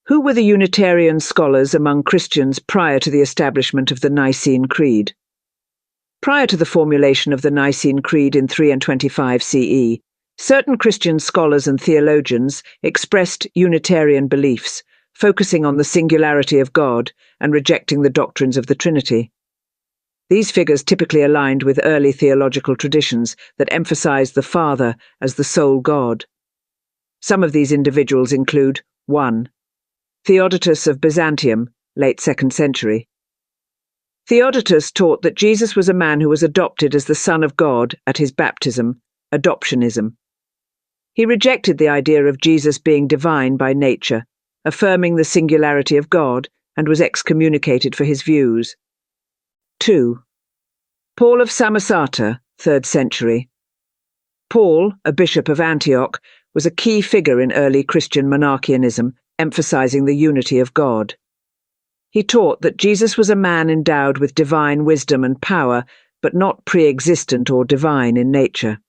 Who were the Unitarian scholars among Christians prior to the establishment of the Nicene Creed? Prior to the formulation of the Nicene Creed in 325 CE, certain Christian scholars and theologians expressed Unitarian beliefs, focusing on the singularity of God and rejecting the doctrines of the Trinity. These figures typically aligned with early theological traditions that emphasized the Father as the sole God. Some of these individuals include 1. Theodotus of Byzantium, late 2nd century. Theodotus taught that Jesus was a man who was adopted as the Son of God at his baptism, Adoptionism. He rejected the idea of Jesus being divine by nature, affirming the singularity of God, and was excommunicated for his views. 2. Paul of Samosata, 3rd century. Paul, a bishop of Antioch, was a key figure in early Christian Monarchianism, emphasizing the unity of God. He taught that Jesus was a man endowed with divine wisdom and power, but not preexistent or divine in nature.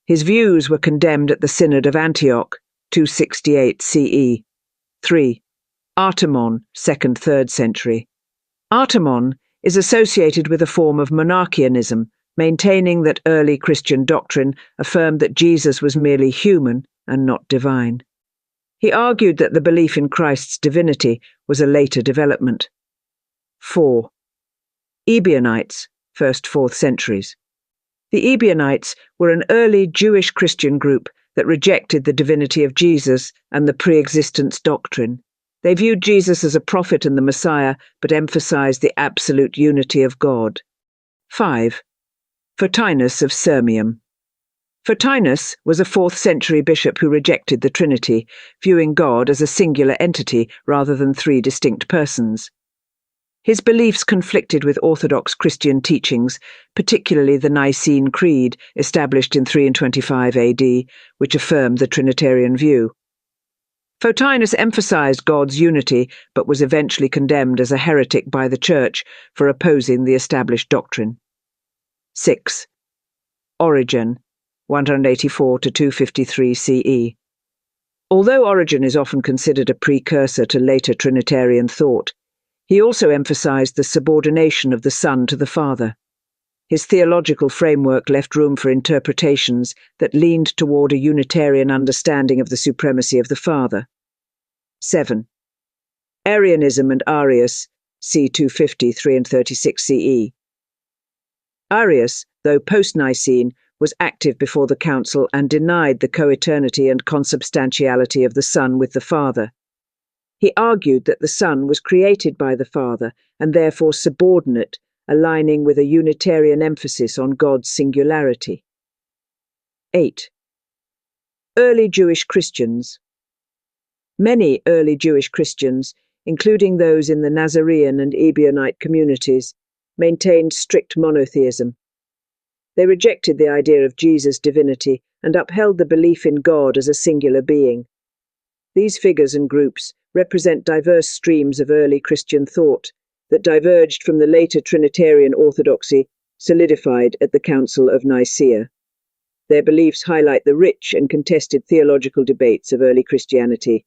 His views were condemned at the Synod of Antioch, 268 CE. 3. Artemon, 2nd–3rd century. Artemon is associated with a form of monarchianism, maintaining that early Christian doctrine affirmed that Jesus was merely human and not divine. He argued that the belief in Christ's divinity was a later development. 4. Ebionites, 1st–4th centuries. The Ebionites were an early Jewish Christian group that rejected the divinity of Jesus and the preexistence doctrine. They viewed Jesus as a prophet and the Messiah, but emphasized the absolute unity of God. 5. Photinus of Sirmium. Photinus was a 4th century bishop who rejected the Trinity, viewing God as a singular entity rather than 3 distinct persons. His beliefs conflicted with Orthodox Christian teachings, particularly the Nicene Creed, established in 325 AD, which affirmed the Trinitarian view. Photinus emphasized God's unity, but was eventually condemned as a heretic by the Church for opposing the established doctrine. 6. Origen, 184 to 253 CE. Although Origen is often considered a precursor to later Trinitarian thought, he also emphasized the subordination of the Son to the Father. His theological framework left room for interpretations that leaned toward a Unitarian understanding of the supremacy of the Father. 7. Arianism and Arius, c. 250, 3 and 36 CE. Arius, though post-Nicene, was active before the Council and denied the co-eternity and consubstantiality of the Son with the Father. He argued that the Son was created by the Father and therefore subordinate, aligning with a Unitarian emphasis on God's singularity. 8. Early Jewish Christians. Many early Jewish Christians, including those in the Nazarene and Ebionite communities, maintained strict monotheism. They rejected the idea of Jesus' divinity and upheld the belief in God as a singular being. These figures and groups represent diverse streams of early Christian thought that diverged from the later Trinitarian orthodoxy solidified at the Council of Nicaea. Their beliefs highlight the rich and contested theological debates of early Christianity.